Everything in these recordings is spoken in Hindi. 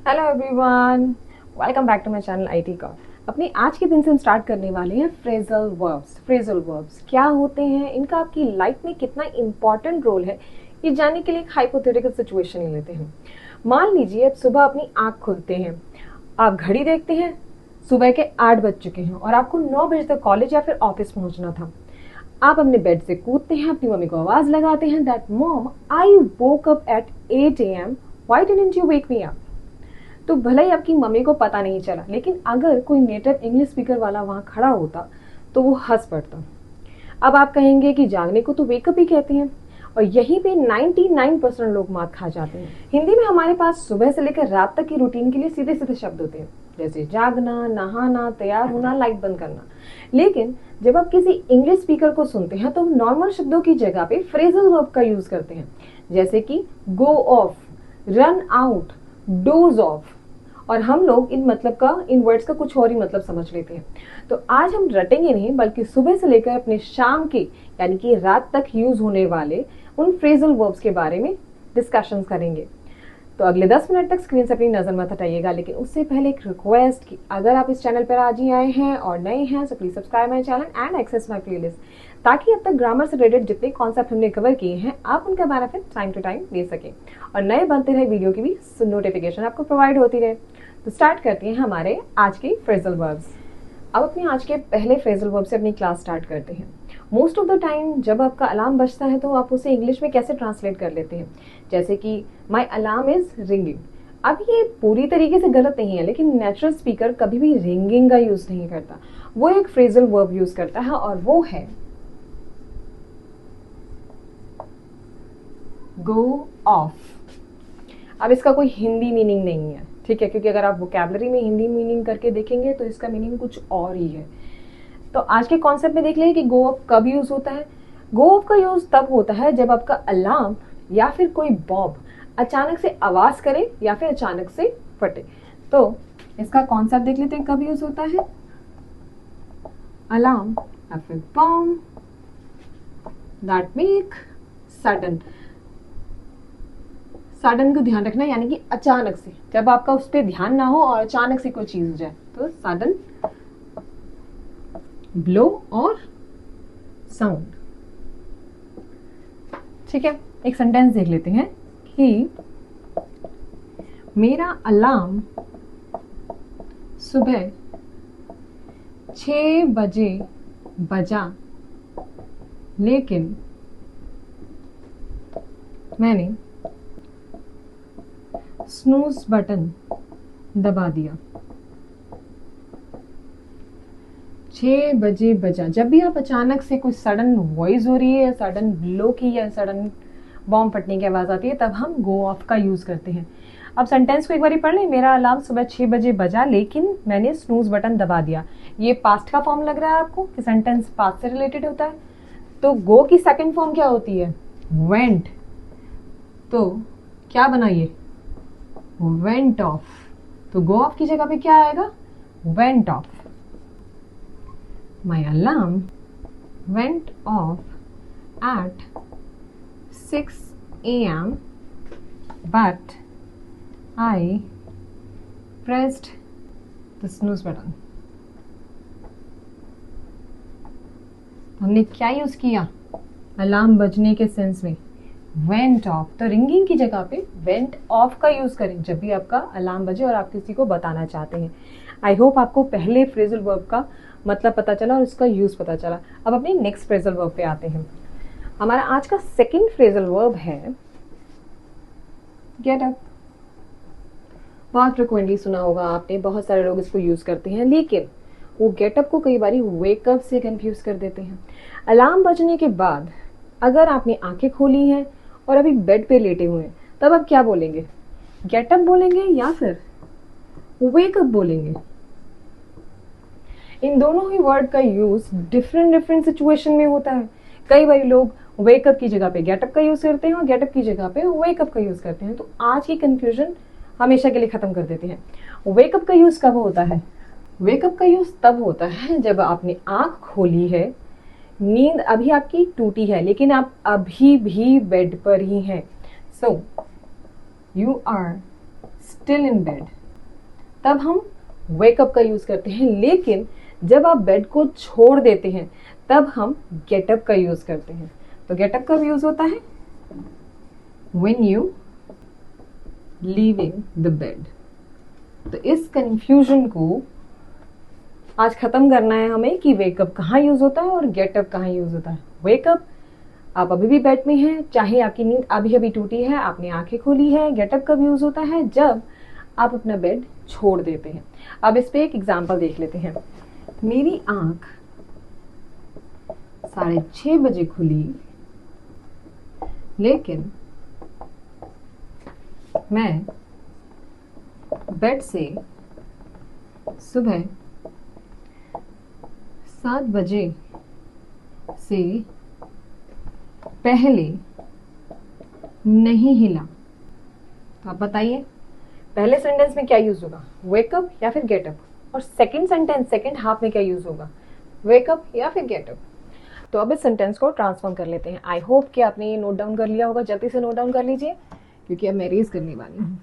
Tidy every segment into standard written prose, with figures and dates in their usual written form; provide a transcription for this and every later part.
Hello everyone, welcome back to my channel IT का। अपने आज के दिन से हम स्टार्ट करने वाले हैं फ्रेजल वर्ब्स। फ्रेजल वर्ब्स क्या होते हैं, इनका आपकी लाइफ में कितना इंपॉर्टेंट रोल है, ये जानने के लिए एक हाइपोथेटिकल सिचुएशन ले लेते हैं। मान लीजिए आप सुबह अपनी आंख खोलते हैं, आप घड़ी देखते हैं, सुबह के 8 बज चुके हैं और आपको 9 बजे तक कॉलेज या फिर ऑफिस पहुंचना था। आप अपने बेड से कूदते हैं, अपनी मम्मी को आवाज लगाते हैं, that mom I woke up at 8 AM, why didn't you wake me up. तो भले ही आपकी मम्मी को पता नहीं चला, लेकिन अगर कोई नेटिव इंग्लिश स्पीकर वाला वहां खड़ा होता तो वो हंस पड़ता। अब आप कहेंगे कि जागने को तो वेकअप ही कहते हैं, और यहीं पे 99% लोग मात खा जाते हैं। हिंदी में हमारे पास सुबह से लेकर रात तक की रूटीन के लिए सीधे सीधे शब्द होते हैं, जैसे जागना, नहाना, तैयार होना, लाइट बंद करना। लेकिन जब आप किसी इंग्लिश स्पीकर को सुनते हैं तो नॉर्मल शब्दों की जगह पे फ्रेजल वर्ब का यूज करते हैं, जैसे कि go off, run out, doze off. और हम लोग इन वर्ड्स का कुछ और ही मतलब समझ लेते हैं। तो आज हम रटेंगे नहीं, बल्कि सुबह से लेकर अपने शाम के यानी कि रात तक यूज होने वाले उन फ्रेजल वर्ब्स के बारे में डिस्कशन करेंगे। तो अगले 10 मिनट तक स्क्रीन से अपनी नजर मत हटाइएगा, लेकिन उससे पहले एक रिक्वेस्ट कि अगर आप इस चैनल पर आज ही आए हैं और नए हैं तो please subscribe my channel and access my playlist, ताकि अब तक ग्रामर से रिलेटेड जितने कॉन्सेप्ट हमने कवर किए हैं आप उनका बेनिफिट टाइम टू टाइम ले सकें और नए बनते रहे वीडियो की भी नोटिफिकेशन आपको प्रोवाइड होती रहे। तो स्टार्ट करते हैं हमारे आज के फ्रेजल वर्ब्स। अब अपने आज के पहले फ्रेजल वर्ब से अपनी क्लास स्टार्ट करते हैं। मोस्ट ऑफ द टाइम जब आपका अलार्म बजता है तो आप उसे इंग्लिश में कैसे ट्रांसलेट कर लेते हैं, जैसे कि माई अलार्म इज रिंगिंग। अब ये पूरी तरीके से गलत नहीं है, लेकिन नेचुरल स्पीकर कभी भी रिंगिंग का यूज नहीं करता, वो एक फ्रेजल वर्ब यूज करता है और वो है गो ऑफ। अब इसका कोई हिंदी मीनिंग नहीं है, ठीक है, क्योंकि अगर आप वोकैबुलरी में हिंदी मीनिंग करके देखेंगे तो इसका मीनिंग कुछ और ही है। तो आज के कॉन्सेप्ट में देख लें कि गो ऑफ कब यूज होता है। गो ऑफ का यूज तब होता है जब आपका अलार्म या फिर कोई बॉब अचानक से आवाज करे या फिर अचानक से फटे। तो इसका कॉन्सेप्ट देख लेते हैं कब यूज होता है। अलार्म या फिर bomb that make sudden. Sudden को ध्यान रखना, यानी कि अचानक से, जब आपका उस पर ध्यान ना हो और अचानक से कोई चीज हो जाए, तो सडन ब्लो और साउंड। ठीक है, एक सेंटेंस देख लेते हैं कि मेरा अलार्म सुबह 6 बजे बजा, लेकिन मैंने स्नूज बटन दबा दिया। 6 बजे बजा। जब भी आप अचानक से कोई सडन वॉइस हो रही है या सडन ब्लो की या सडन बॉम्ब फटने की आवाज आती है, तब हम गो ऑफ का यूज करते हैं। अब सेंटेंस को एक बार पढ़ लें। मेरा अलार्म सुबह 6 बजे बजा, लेकिन मैंने स्नूज बटन दबा दिया। ये पास्ट का फॉर्म लग रहा है आपको कि सेंटेंस पास्ट से रिलेटेड होता है। तो गो की सेकंड फॉर्म क्या होती है? वेंट। तो क्या बना ये? Went of. तो गो ऑफ की जगह पे क्या आएगा? Went of. My alarm went off at 6 AM, but I pressed the snooze button. हमने क्या यूज किया अलार्म बजने के सेंस में? Went of. तो रिंगिंग की जगह पे वेंट ऑफ का यूज करें जब भी आपका अलार्म बजे और आप किसी को बताना चाहते हैं। आई होप आपको पहले फ्रेजल वर्ब का मतलब पता चला और उसका यूज पता चला। अब अपने नेक्स्ट फ्रेजल वर्ब पे आते हैं। हमारा आज का सेकंड फ्रेजल वर्ब है गेट अप। बहुत फ्रिक्वेंटली सुना होगा आपने, बहुत सारे लोग इसको यूज करते हैं, लेकिन वो गेटअप को कई बार वेकअप से कंफ्यूज कर देते हैं। अलार्म बजने के बाद अगर आपने आंखें खोली हैं और अभी बेड पे लेटे हुए हैं, तब आप क्या बोलेंगे? गेटअप बोलेंगे या फिर वेकअप बोलेंगे? इन दोनों ही वर्ड का यूज डिफरेंट सिचुएशन में होता है। कई बार लोग वेकअप की जगह पे गेटअप का यूज करते हैं और गेटअप की जगह पे वेकअप का यूज करते हैं। तो आज की कंफ्यूजन हमेशा के लिए खत्म कर देते हैं। वेकअप का यूज कब होता है? वेकअप का यूज तब होता है जब आपने आंख खोली है, नींद अभी आपकी टूटी है, लेकिन आप अभी भी बेड पर ही हैं। So you are still in bed, तब हम वेकअप का यूज करते हैं। लेकिन जब आप बेड को छोड़ देते हैं तब हम गेटअप का यूज करते हैं। तो गेटअप का यूज होता है when you leaving the bed. तो इस कंफ्यूजन को आज खत्म करना है हमें कि वेकअप कहाँ यूज होता है और गेटअप कहाँ यूज होता है। वेकअप, आप अभी भी बेड में हैं, चाहे आपकी नींद अभी अभी टूटी है, आपने आंखें खोली है। गेटअप कब यूज होता है? जब आप अपना बेड छोड़ देते हैं। अब इस पे एक एग्जांपल देख लेते हैं। मेरी आंख 6:30 बजे खुली, लेकिन मैं बेड से सुबह 7 बजे से पहले नहीं हिला। तो आप बताइए पहले सेंटेंस में क्या यूज होगा, वेकअप या फिर गेटअप? और सेकंड सेंटेंस, सेकंड हाफ में क्या यूज होगा, वेकअप या फिर गेटअप? तो अब इस सेंटेंस को ट्रांसफॉर्म कर लेते हैं। आई होप कि आपने ये नोट डाउन कर लिया होगा। जल्दी से नोट डाउन कर लीजिए क्योंकि अब मैं रेज करने वाली हूँ।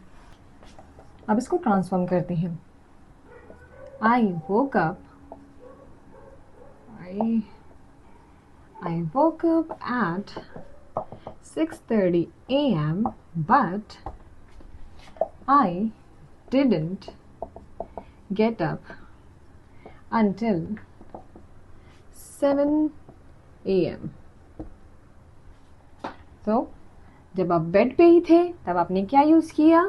अब इसको ट्रांसफॉर्म करते हैं। I woke up, I woke up at 6:30 a.m. but I didn't get up until 7 a.m. तो जब आप बेड पे ही थे तब आपने क्या यूज किया,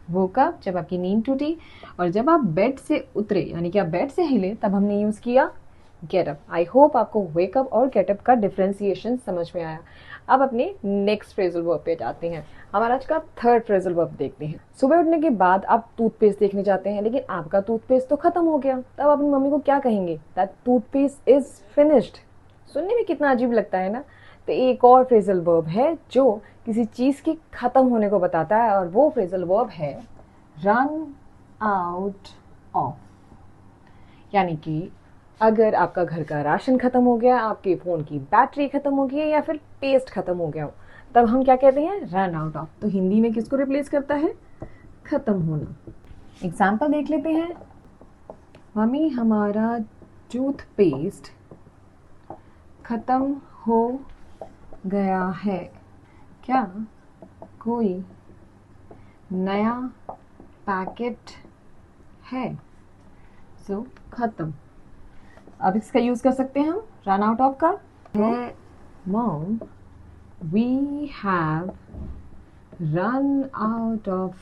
woke up, जब आपकी नींद टूटी। और जब आप बेड से उतरे यानी कि आप बेड से हिले तब हमने यूज किया गेटअप। आई होप आपको वेकअप और गेटअप का डिफरेंशिएशन समझ में आया। अब अपने नेक्स्ट फ्रेजल वर्ब पे जाते हैं। हमारा आज का थर्ड फ्रेजल वर्ब देखते हैं। सुबह उठने के बाद आप टूथपेस्ट देखने जाते हैं, लेकिन आपका टूथपेस्ट तो खत्म हो गया। तब अपनी मम्मी को क्या कहेंगे? That toothpaste is finished. सुनने में कितना अजीब लगता है ना। तो एक और फ्रेजल वर्ब है जो किसी चीज के खत्म होने को बताता है, और वो फ्रेजल वर्ब है रन आउट ऑफ। यानी कि अगर आपका घर का राशन खत्म हो गया, आपके फोन की बैटरी खत्म हो गई या फिर पेस्ट खत्म हो गया हो, तब हम क्या कहते हैं? Run out of. तो हिंदी में किसको रिप्लेस करता है? खत्म होना। एग्जाम्पल देख लेते हैं। मम्मी, हमारा टूथपेस्ट खत्म हो गया है, क्या कोई नया पैकेट है? सो खत्म। अब इसका यूज कर सकते हैं हम रन आउट ऑफ का। Mom, we have run out of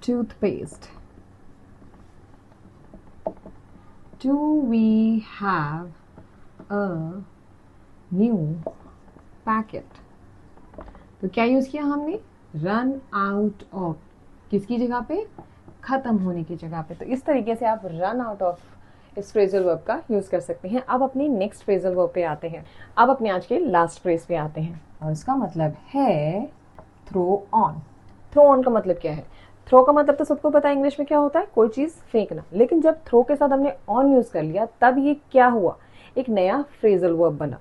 toothpaste. Do we have a new packet? तो क्या यूज किया हमने? Run out of. किसकी जगह पे? खत्म होने की जगह पे। तो इस तरीके से आप रन आउट ऑफ इस फ्रेजल वर्ब का यूज कर सकते हैं। अब अपनी नेक्स्ट फ्रेजल वर्ब पे आते हैं। अब अपने आज के लास्ट फ्रेज पे आते हैं, और इसका मतलब है थ्रो ऑन। थ्रो ऑन का मतलब क्या है? थ्रो का मतलब तो सबको पता है इंग्लिश में क्या होता है, कोई चीज फेंकना। लेकिन जब थ्रो के साथ हमने ऑन यूज कर लिया तब ये क्या हुआ? एक नया फ्रेजल वर्ब बना।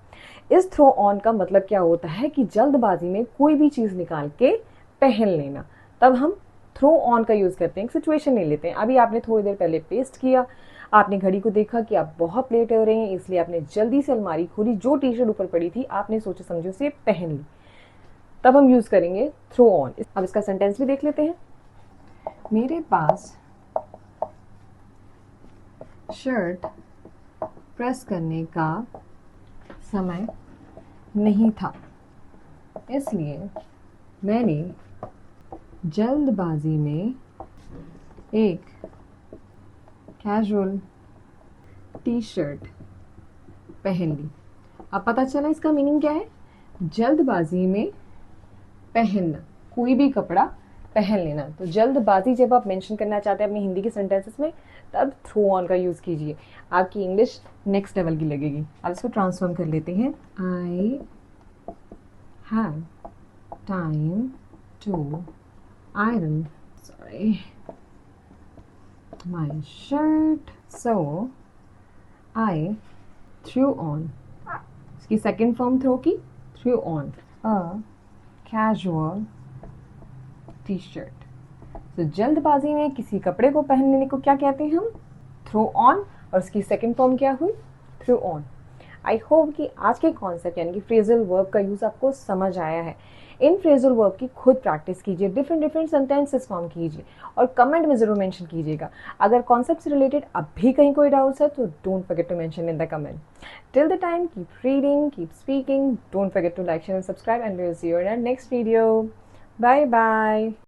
इस थ्रो ऑन का मतलब क्या होता है कि जल्दबाजी में कोई भी चीज निकाल के पहन लेना। तब हम थ्रो ऑन का यूज करते हैं। एक सिचुएशन ले लेते हैं। अभी आपने थोड़ी देर पहले पेस्ट किया, आपने घड़ी को देखा कि आप बहुत लेट हो रहे हैं, इसलिए आपने जल्दी से अलमारी खोली, जो टी शर्ट ऊपर पड़ी थी आपने सोचे समझे उसे पहन ली। तब हम यूज करेंगे थ्रो ऑन। अब इसका सेंटेंस भी देख लेते हैं। मेरे पास शर्ट प्रेस करने का समय नहीं था, इसलिए मैंने जल्दबाजी में एक कैजुअल टी शर्ट पहन ली। अब पता चला इसका मीनिंग क्या है? जल्दबाजी में पहनना, कोई भी कपड़ा पहन लेना। तो जल्दबाजी जब आप मेंशन करना चाहते हैं अपनी हिंदी के सेंटेंसेस में, तब थ्रो ऑन का यूज कीजिए। आपकी इंग्लिश नेक्स्ट लेवल की लगेगी। अब इसको ट्रांसफॉर्म कर लेते हैं। I have time to iron my shirt, so I threw on, इसकी सेकेंड फॉर्म थ्रो की, threw on a casual t-shirt। तो जल्दबाजी में किसी कपड़े को पहनने को क्या कहते हैं हम? Throw on. और उसकी सेकंड फॉर्म क्या हुई? Through on. आई होप कि आज के कॉन्सेप्ट यानी कि फ्रेजल वर्ब का यूज़ आपको समझ आया है। इन फ्रेजल वर्ब की खुद प्रैक्टिस कीजिए, डिफरेंट सेंटेंसेस फॉर्म कीजिए और कमेंट में ज़रूर मेंशन कीजिएगा। अगर कॉन्सेप्ट से रिलेटेड अब भी कहीं कोई डाउट्स है तो don't forget to mention in the comment. Till the time, keep reading, keep speaking, don't forget to like, share and subscribe, and we'll see you in our next video. Bye bye.